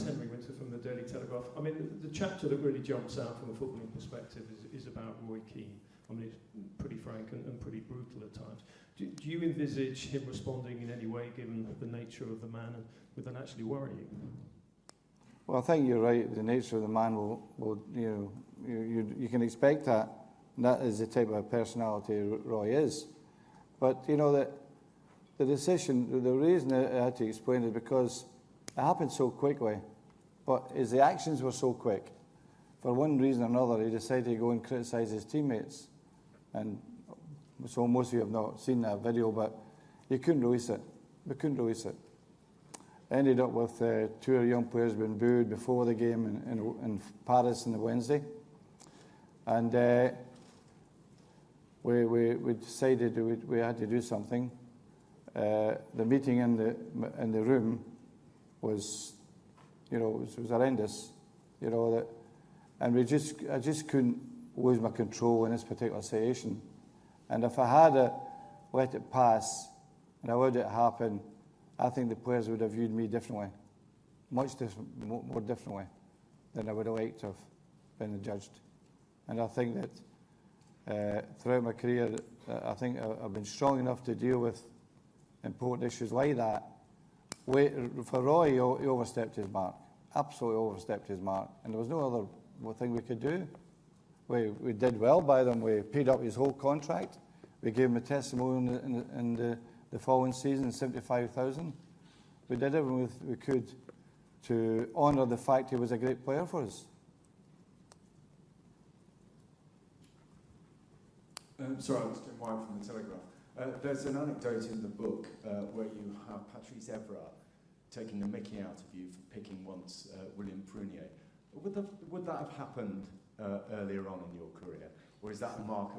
Henry Winter from the Daily Telegraph. I mean, the chapter that really jumps out from a footballing perspective is about Roy Keane. I mean, it's pretty frank and pretty brutal at times. Do you envisage him responding in any way, given the nature of the man, and would that actually worry you? Well, I think you're right. The nature of the man will you can expect that. And that is the type of personality Roy is. But, you know, the decision, the reason I had to explain it because it happened so quickly. But the actions were so quick. For one reason or another, he decided to go and criticise his teammates. And so most of you have not seen that video, but you couldn't release it. We couldn't release it. Ended up with two young players being booed before the game in Paris on the Wednesday. And we decided we had to do something. The meeting in the room was, you know, it was horrendous. You know, and I just couldn't lose my control in this particular situation. And if I had let it pass and allowed it to happen, I think the players would have viewed me differently, much more differently than I would have liked to have been judged. And I think that throughout my career, I think I've been strong enough to deal with important issues like that. For Roy, he overstepped his mark, absolutely overstepped his mark, and there was no other thing we could do. We did well by them. We paid up his whole contract. We gave him a testimonial in the following season, 75,000. We did everything we could to honour the fact he was a great player for us. Sorry, I'm Tim White from the Telegraph. There's an anecdote in the book where you have Patrice Evra taking the mickey out of you for picking once William Prunier. Would that have happened earlier on in your career, or is that a mark